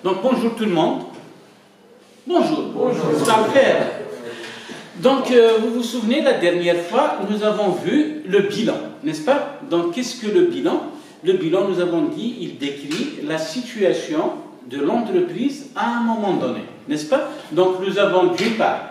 Donc bonjour tout le monde. Bonjour. Bonjour. Ça va faire. Donc vous vous souvenez, la dernière fois, nous avons vu le bilan, n'est-ce pas? Donc qu'est-ce que le bilan? Le bilan, nous avons dit, il décrit la situation de l'entreprise à un moment donné, n'est-ce pas? Donc nous avons d'une part,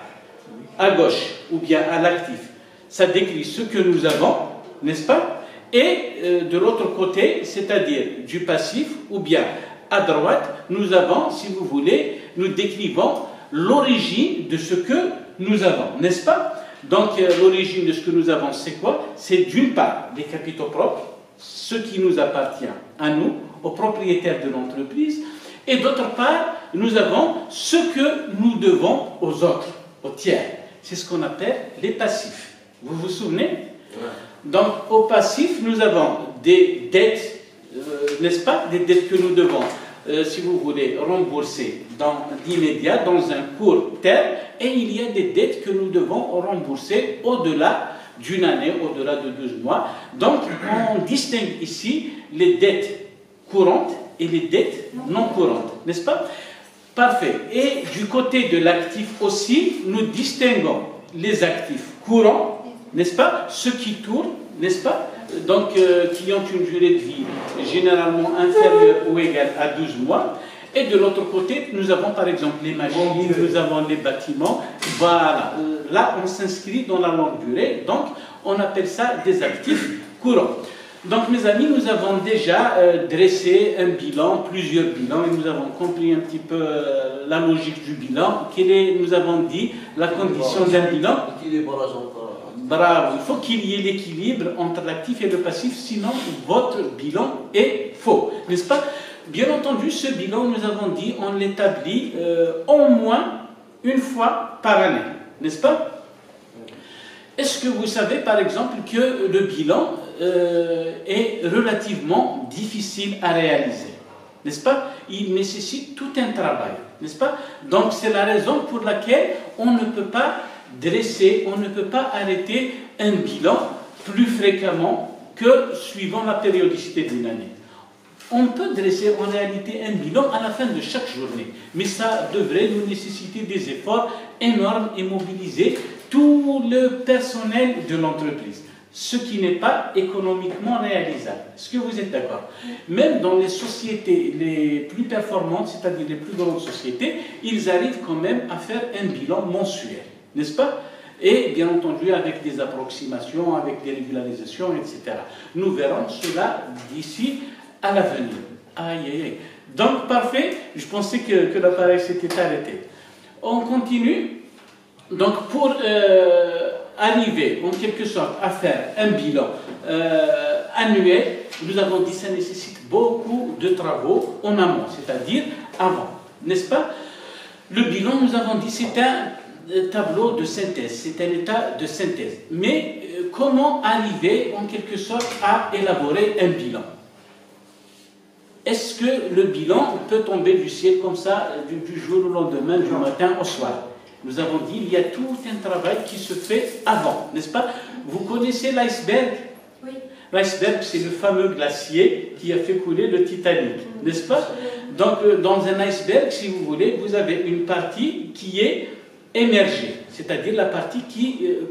à gauche ou bien à l'actif, ça décrit ce que nous avons, n'est-ce pas? Et de l'autre côté, c'est-à-dire du passif ou bien à droite, nous avons, si vous voulez, nous décrivons l'origine de ce que nous avons, n'est-ce pas? Donc l'origine de ce que nous avons, c'est quoi? C'est d'une part les capitaux propres, ce qui nous appartient à nous, aux propriétaires de l'entreprise, et d'autre part, nous avons ce que nous devons aux autres, aux tiers. C'est ce qu'on appelle les passifs. Vous vous souvenez? Donc au passif, nous avons des dettes, n'est-ce pas? Des dettes que nous devons, si vous voulez, rembourser dans l'immédiat, dans un court terme, et il y a des dettes que nous devons rembourser au-delà d'une année, au-delà de 12 mois. Donc, on distingue ici les dettes courantes et les dettes non courantes, n'est-ce pas? Parfait. Et du côté de l'actif aussi, nous distinguons les actifs courants, n'est-ce pas? Ceux qui tournent, n'est-ce pas? Donc, qui ont une durée de vie généralement inférieure ou égale à 12 mois. Et de l'autre côté, nous avons par exemple les machines, nous avons les bâtiments. Voilà, là on s'inscrit dans la longue durée, donc on appelle ça des actifs courants. Donc mes amis, nous avons déjà dressé un bilan, plusieurs bilans, et nous avons compris un petit peu la logique du bilan. Nous avons dit la condition d'un bilan. Bravo, il faut qu'il y ait l'équilibre entre l'actif et le passif, sinon votre bilan est faux, n'est-ce pas? Bien entendu, ce bilan, nous avons dit, on l'établit au moins une fois par année, n'est-ce pas? Est-ce que vous savez, par exemple, que le bilan est relativement difficile à réaliser, n'est-ce pas? Il nécessite tout un travail, n'est-ce pas? Donc, c'est la raison pour laquelle on ne peut pas dresser, on ne peut pas arrêter un bilan plus fréquemment que suivant la périodicité d'une année. On peut dresser en réalité un bilan à la fin de chaque journée, mais ça devrait nous nécessiter des efforts énormes et mobiliser tout le personnel de l'entreprise, ce qui n'est pas économiquement réalisable. Est-ce que vous êtes d'accord? Même dans les sociétés les plus performantes, c'est-à-dire les plus grandes sociétés, ils arrivent quand même à faire un bilan mensuel, n'est-ce pas? Et bien entendu avec des approximations, avec des régularisations, etc. Nous verrons cela d'ici à l'avenir. Aïe, aïe, aïe. Donc, parfait. Je pensais que l'appareil s'était arrêté. On continue. Donc, pour arriver, en quelque sorte, à faire un bilan annuel, nous avons dit que ça nécessite beaucoup de travaux en amont, c'est-à-dire avant. N'est-ce pas? Le bilan, nous avons dit, c'est un tableau de synthèse, c'est un état de synthèse. Mais comment arriver, en quelque sorte, à élaborer un bilan? Est-ce que le bilan peut tomber du ciel comme ça, du jour au lendemain, du matin au soir? Nous avons dit qu'il y a tout un travail qui se fait avant, n'est-ce pas? Vous connaissez l'iceberg? Oui. L'iceberg, c'est le fameux glacier qui a fait couler le Titanic, n'est-ce pas? Donc, dans un iceberg, si vous voulez, vous avez une partie qui est émergée, c'est-à-dire la partie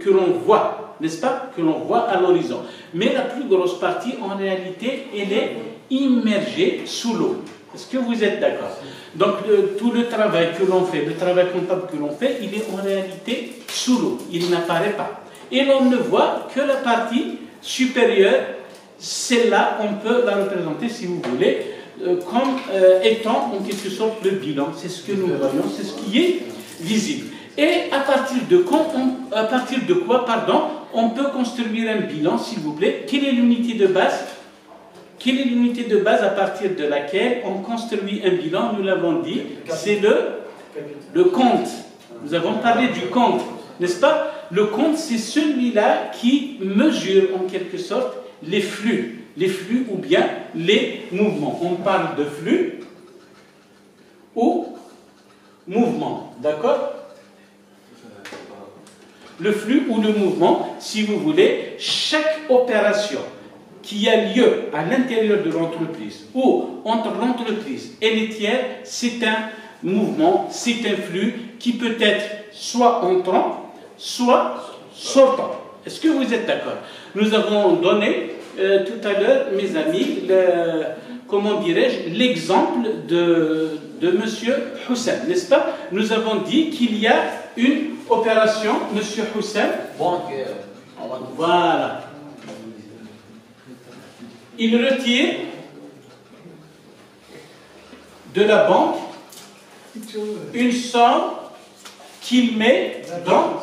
que l'on voit, n'est-ce pas? Que l'on voit à l'horizon. Mais la plus grosse partie, en réalité, elle est immergé sous l'eau. Est-ce que vous êtes d'accord? Donc tout le travail que l'on fait, le travail comptable que l'on fait, il est en réalité sous l'eau, il n'apparaît pas. Et l'on ne voit que la partie supérieure, celle-là, on peut la représenter, si vous voulez, comme étant en quelque sorte le bilan. C'est ce que nous voyons, c'est ce qui est visible. Et à partir de quoi, on peut construire un bilan, s'il vous plaît? Quelle est l'unité de base? Quelle est l'unité de base à partir de laquelle on construit un bilan? Nous l'avons dit, c'est le compte. Nous avons parlé du compte, n'est-ce pas? Le compte, c'est celui-là qui mesure en quelque sorte les flux ou bien les mouvements. On parle de flux ou mouvement, d'accord? Le flux ou le mouvement, si vous voulez, chaque opération qui a lieu à l'intérieur de l'entreprise ou entre l'entreprise et les tiers, c'est un mouvement, c'est un flux qui peut être soit entrant, soit sortant. Est-ce que vous êtes d'accord? Nous avons donné tout à l'heure, mes amis, comment dirais-je, l'exemple de M. Hussein, n'est-ce pas? Nous avons dit qu'il y a une opération, M. Hussein. Voilà. Il retire de la banque une somme qu'il met dans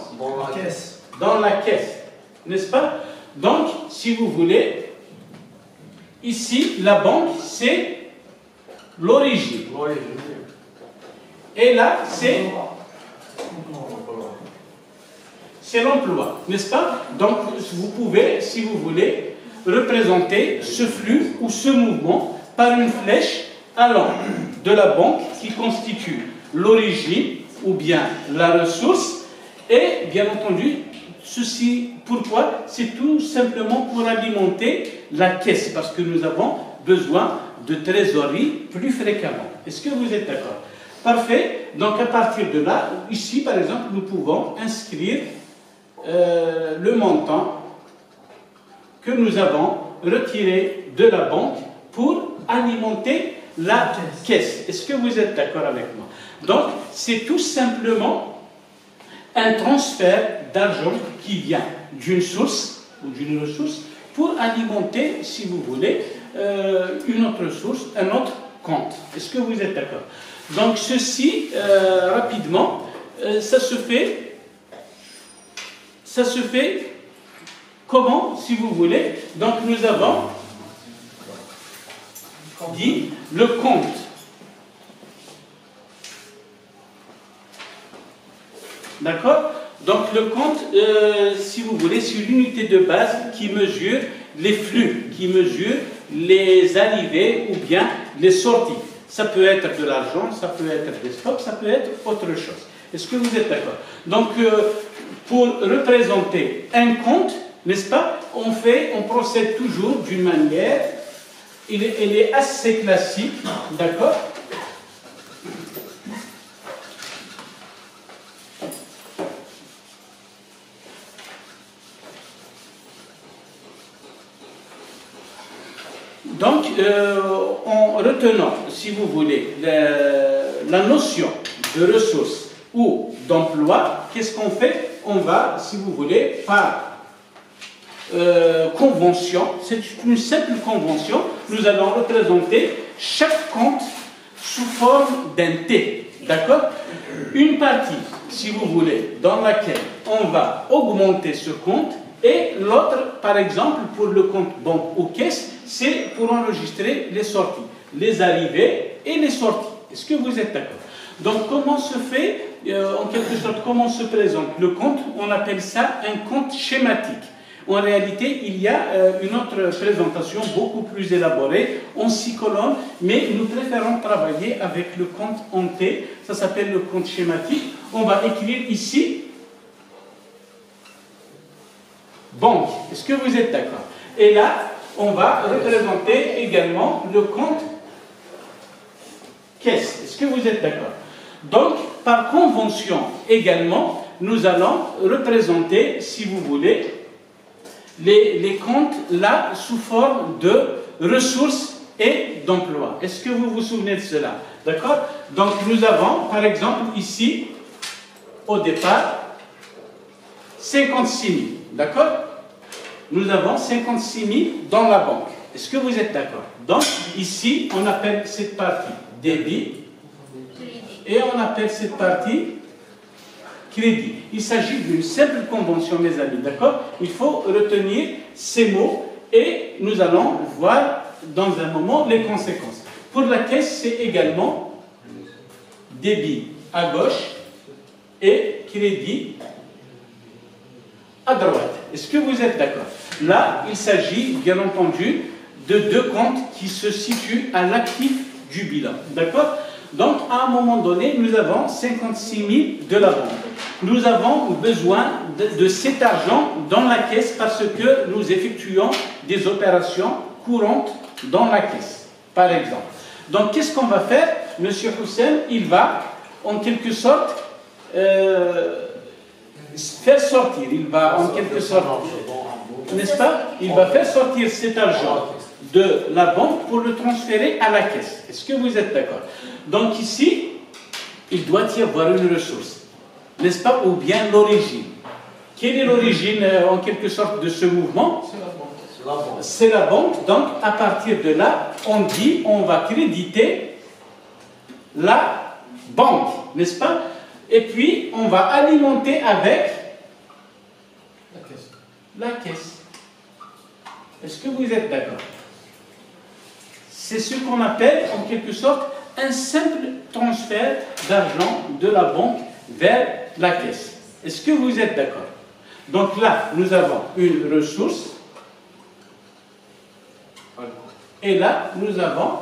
la caisse, n'est-ce pas? Donc, si vous voulez, ici, la banque, c'est l'origine. Et là, c'est l'emploi, n'est-ce pas? Donc, vous pouvez, si vous voulez, représenter ce flux ou ce mouvement par une flèche allant de la banque qui constitue l'origine ou bien la ressource et, bien entendu, ceci, pourquoi? C'est tout simplement pour alimenter la caisse, parce que nous avons besoin de trésorerie plus fréquemment. Est-ce que vous êtes d'accord? Parfait. Donc, à partir de là, ici, par exemple, nous pouvons inscrire le montant que nous avons retiré de la banque pour alimenter la caisse. Est-ce que vous êtes d'accord avec moi? Donc, c'est tout simplement un transfert d'argent qui vient d'une source ou d'une ressource pour alimenter, si vous voulez, une autre source, un autre compte. Est-ce que vous êtes d'accord? Donc, ceci, rapidement, ça se fait comment, si vous voulez? Donc, nous avons dit le compte. D'accord? Donc, le compte, si vous voulez, c'est l'unité de base qui mesure les flux, qui mesure les arrivées ou bien les sorties. Ça peut être de l'argent, ça peut être des stocks, ça peut être autre chose. Est-ce que vous êtes d'accord? Donc, pour représenter un compte, n'est-ce pas, on procède toujours d'une manière, elle est assez classique, d'accord? Donc, en retenant, si vous voulez, la notion de ressources ou d'emploi, qu'est-ce qu'on fait? On va, si vous voulez, par convention, c'est une simple convention, nous allons représenter chaque compte sous forme d'un T, d'accord? Une partie, si vous voulez, dans laquelle on va augmenter ce compte, et l'autre, par exemple, pour le compte banque ou caisse, c'est pour enregistrer les sorties, les arrivées et les sorties. Est-ce que vous êtes d'accord? Donc, comment se fait, en quelque sorte, comment se présente le compte? On appelle ça un compte schématique. En réalité, il y a une autre présentation beaucoup plus élaborée, en 6 colonnes, mais nous préférons travailler avec le compte en T, ça s'appelle le compte schématique. On va écrire ici banque. Est-ce que vous êtes d'accord? Et là, on va représenter également le compte caisse. Est-ce que vous êtes d'accord? Donc, par convention également, nous allons représenter, si vous voulez, les comptes là sous forme de ressources et d'emploi. Est-ce que vous vous souvenez de cela? D'accord? Donc, nous avons, par exemple, ici, au départ, 56 000. D'accord? Nous avons 56 000 dans la banque. Est-ce que vous êtes d'accord? Donc, ici, on appelle cette partie débit et on appelle cette partie crédit. Il s'agit d'une simple convention, mes amis. D'accord? Il faut retenir ces mots et nous allons voir dans un moment les conséquences. Pour la caisse, c'est également débit à gauche et crédit à droite. Est-ce que vous êtes d'accord? Là, il s'agit, bien entendu, de deux comptes qui se situent à l'actif du bilan. D'accord? Donc, à un moment donné, nous avons 56 000 de la banque. Nous avons besoin de cet argent dans la caisse parce que nous effectuons des opérations courantes dans la caisse, par exemple. Donc, qu'est-ce qu'on va faire? Monsieur Hussein, il va, en quelque sorte, faire sortir. Il va, en quelque sorte, n'est-ce pas? Il va faire sortir cet argent de la banque pour le transférer à la caisse. Est-ce que vous êtes d'accord? Donc, ici, il doit y avoir une ressource, n'est-ce pas? Ou bien l'origine. Quelle est l'origine, en quelque sorte, de ce mouvement? C'est la banque. Donc, à partir de là, on dit, on va créditer la banque, n'est-ce pas? Et puis, on va alimenter avec la caisse. Est-ce que vous êtes d'accord? C'est ce qu'on appelle, en quelque sorte, un simple transfert d'argent de la banque vers la caisse. Est-ce que vous êtes d'accord? Donc là, nous avons une ressource. Et là, nous avons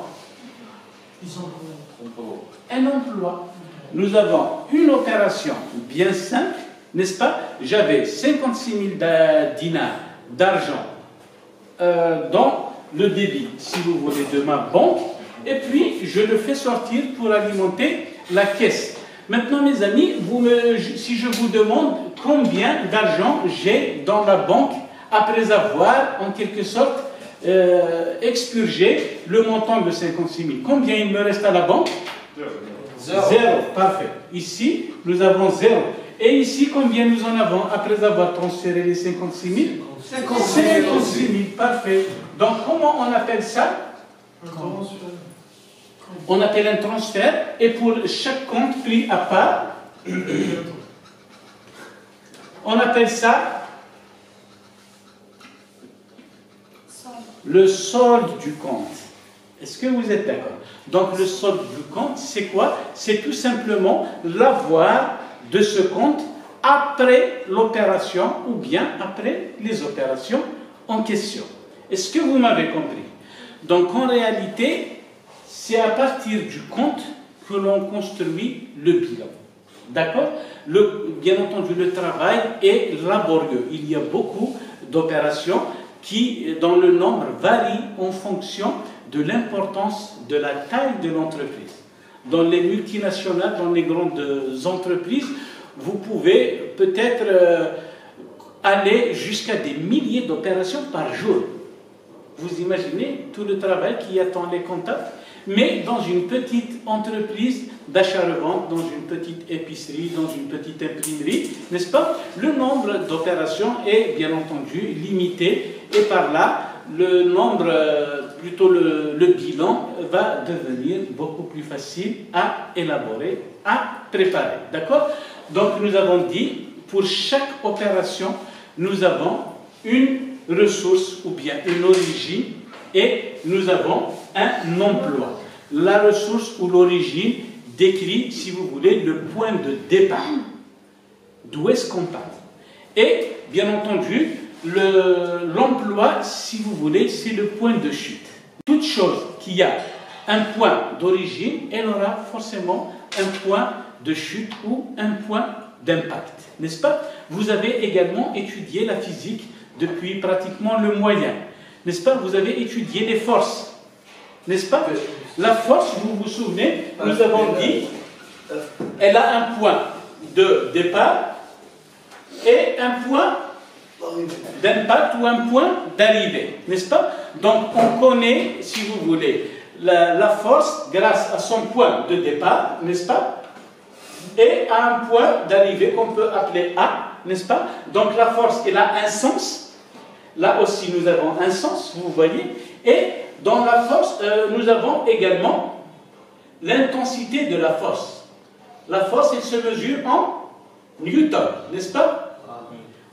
un emploi. Nous avons une opération bien simple, n'est-ce pas? J'avais 56 000 dinars d'argent dans le débit, si vous voulez, de ma banque, et puis je le fais sortir pour alimenter la caisse. Maintenant, mes amis, si je vous demande combien d'argent j'ai dans la banque après avoir, en quelque sorte, expurgé le montant de 56 000. Combien il me reste à la banque? Zéro. Parfait. Ici, nous avons 0. Et ici, combien nous en avons après avoir transféré les 56 000? 56 000. Parfait. Donc, comment on appelle ça? On appelle un transfert. Et pour chaque compte pris à part, on appelle ça le solde du compte. Est-ce que vous êtes d'accord? Donc le solde du compte, c'est quoi? C'est tout simplement l'avoir de ce compte après l'opération ou bien après les opérations en question. Est-ce que vous m'avez compris? Donc en réalité, c'est à partir du compte que l'on construit le bilan. D'accord? Bien entendu, le travail est laborieux. Il y a beaucoup d'opérations qui, dans le nombre, varient en fonction de l'importance de la taille de l'entreprise. Dans les multinationales, dans les grandes entreprises, vous pouvez peut-être aller jusqu'à des milliers d'opérations par jour. Vous imaginez tout le travail qui attend les comptables? Mais dans une petite entreprise d'achat-revente, dans une petite épicerie, dans une petite imprimerie, n'est-ce pas? Le nombre d'opérations est bien entendu limité et par là, le nombre, plutôt le bilan va devenir beaucoup plus facile à élaborer, à préparer. D'accord? Donc nous avons dit, pour chaque opération, nous avons une ressource ou bien une origine et nous avons un emploi. La ressource ou l'origine décrit, si vous voulez, le point de départ. D'où est-ce qu'on part? Et, bien entendu, l'emploi, si vous voulez, c'est le point de chute. Toute chose qui a un point d'origine, elle aura forcément un point de chute ou un point d'impact. N'est-ce pas? Vous avez également étudié la physique depuis pratiquement le moyen. N'est-ce pas? Vous avez étudié les forces. N'est-ce pas? La force, vous vous souvenez, nous avons dit, elle a un point de départ et un point d'impact ou un point d'arrivée. N'est-ce pas? Donc, on connaît, si vous voulez, la force grâce à son point de départ, n'est-ce pas? Et à un point d'arrivée qu'on peut appeler A, n'est-ce pas? Donc, la force, elle a un sens. Là aussi, nous avons un sens, vous voyez. Et dans la force, nous avons également l'intensité de la force. La force, elle se mesure en Newton, n'est-ce pas?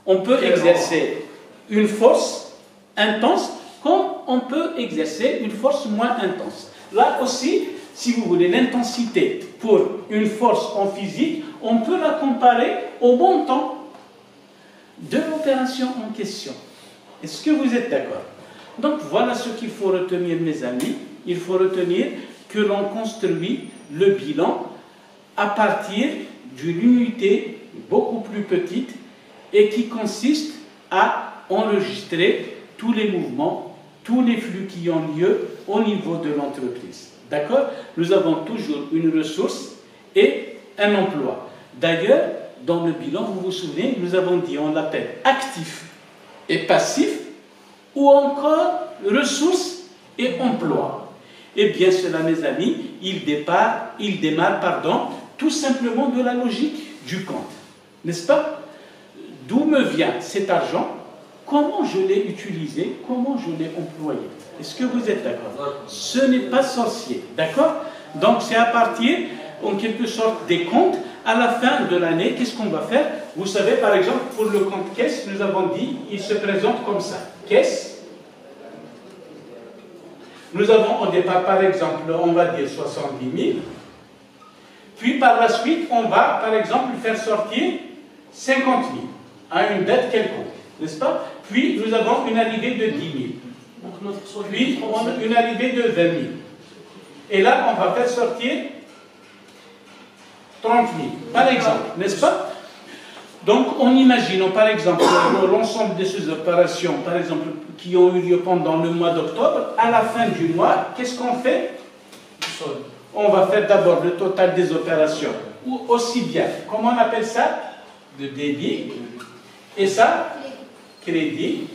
On peut exercer une force intense comme on peut exercer une force moins intense. Là aussi, si vous voulez, l'intensité pour une force en physique, on peut la comparer au montant de l'opération en question. Est-ce que vous êtes d'accord? Donc voilà ce qu'il faut retenir, mes amis. Il faut retenir que l'on construit le bilan à partir d'une unité beaucoup plus petite et qui consiste à enregistrer tous les mouvements, tous les flux qui ont lieu au niveau de l'entreprise. D'accord? Nous avons toujours une ressource et un emploi. D'ailleurs, dans le bilan, vous vous souvenez, nous avons dit, on l'appelle actif et passif, ou encore ressources et emploi. Eh bien, cela, mes amis, il démarre, tout simplement de la logique du compte. N'est-ce pas? D'où me vient cet argent? Comment je l'ai utilisé? Comment je l'ai employé? Est-ce que vous êtes d'accord? Ce n'est pas sorcier. D'accord? Donc, c'est à partir, en quelque sorte, des comptes. À la fin de l'année, qu'est-ce qu'on va faire? Vous savez, par exemple, pour le compte caisse, nous avons dit, il se présente comme ça. Caisse. Nous avons au départ, par exemple, on va dire 70 000. Puis, par la suite, on va, par exemple, faire sortir 50 000 à une dette quelconque. N'est-ce pas? Puis, nous avons une arrivée de 10 000. Puis, une arrivée de 20 000. Et là, on va faire sortir 30 000, par exemple, n'est-ce pas? Donc, en imaginant, par exemple, l'ensemble de ces opérations, par exemple, qui ont eu lieu pendant le mois d'octobre, à la fin du mois, qu'est-ce qu'on fait? On va faire d'abord le total des opérations, ou aussi bien, comment on appelle ça? De débit, et ça? Crédit.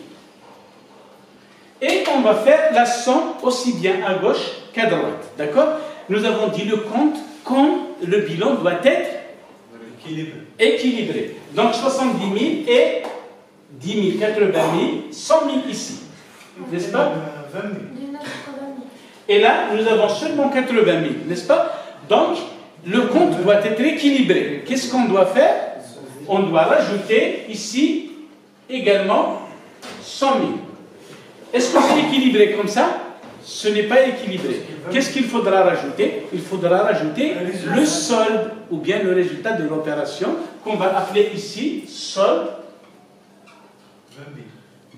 Et on va faire la somme aussi bien à gauche qu'à droite, d'accord? Nous avons dit le compte quand le bilan doit être équilibré. Donc 70 000 et 10 000, 80 000, 100 000 ici. N'est-ce pas? 20 000. Et là, nous avons seulement 80 000, n'est-ce pas? Donc, le compte doit être équilibré. Qu'est-ce qu'on doit faire? On doit rajouter ici également 100 000. Est-ce que c'est équilibré comme ça? Ce n'est pas équilibré. Qu'est-ce qu'il faudra rajouter? Il faudra rajouter le solde, ou bien le résultat de l'opération, qu'on va appeler ici solde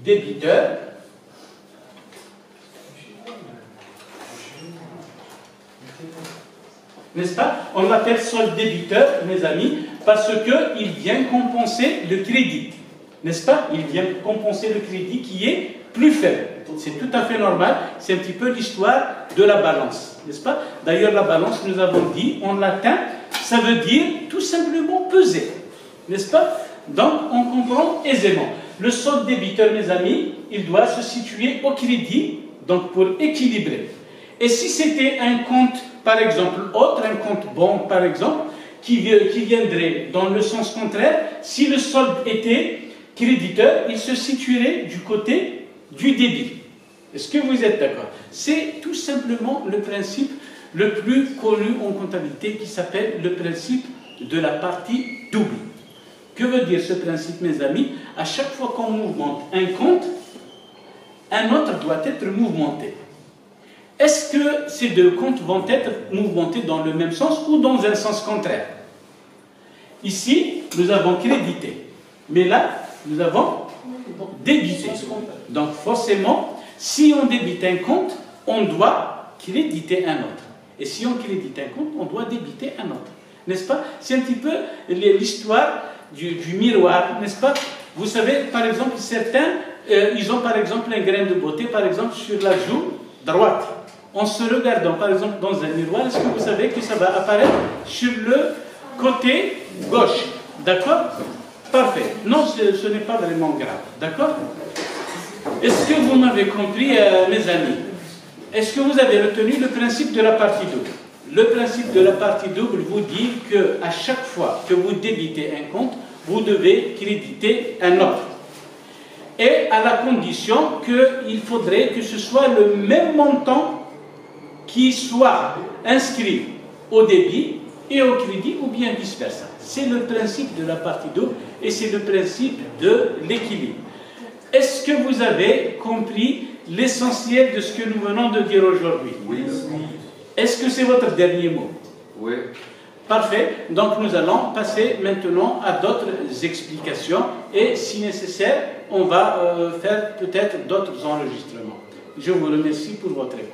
débiteur. N'est-ce pas? On l'appelle solde débiteur, mes amis, parce qu'il vient compenser le crédit. N'est-ce pas? Il vient compenser le crédit qui est plus faible. C'est tout à fait normal. C'est un petit peu l'histoire de la balance. N'est-ce pas? D'ailleurs, la balance, nous avons dit, en latin, ça veut dire tout simplement peser. N'est-ce pas? Donc, on comprend aisément. Le solde débiteur, mes amis, il doit se situer au crédit, donc pour équilibrer. Et si c'était un compte, par exemple, autre, un compte banque, par exemple, qui viendrait dans le sens contraire, si le solde était créditeur, il se situerait du côté du débit. Est-ce que vous êtes d'accord? C'est tout simplement le principe le plus connu en comptabilité qui s'appelle le principe de la partie double. Que veut dire ce principe, mes amis? À chaque fois qu'on mouvemente un compte, un autre doit être mouvementé. Est-ce que ces deux comptes vont être mouvementés dans le même sens ou dans un sens contraire? Ici, nous avons crédité. Mais là, nous avons débité. Donc, forcément, si on débite un compte, on doit créditer un autre. Et si on crédite un compte, on doit débiter un autre. N'est-ce pas? C'est un petit peu l'histoire du miroir, n'est-ce pas? Vous savez, par exemple, certains, ils ont par exemple un grain de beauté, par exemple, sur la joue droite. En se regardant, par exemple, dans un miroir, est-ce que vous savez que ça va apparaître sur le côté gauche? D'accord? Parfait. Non, ce n'est pas vraiment grave. D'accord? Est-ce que vous m'avez compris, mes amis? Est-ce que vous avez retenu le principe de la partie double? Le principe de la partie double vous dit qu'à chaque fois que vous débitez un compte, vous devez créditer un autre. Et à la condition qu'il faudrait que ce soit le même montant qui soit inscrit au débit et au crédit, ou bien vice-versa. C'est le principe de la partie double et c'est le principe de l'équilibre. Est-ce que vous avez compris l'essentiel de ce que nous venons de dire aujourd'hui? Oui. Est-ce que c'est votre dernier mot? Oui. Parfait. Donc nous allons passer maintenant à d'autres explications et si nécessaire, on va faire peut-être d'autres enregistrements. Je vous remercie pour votre écoute.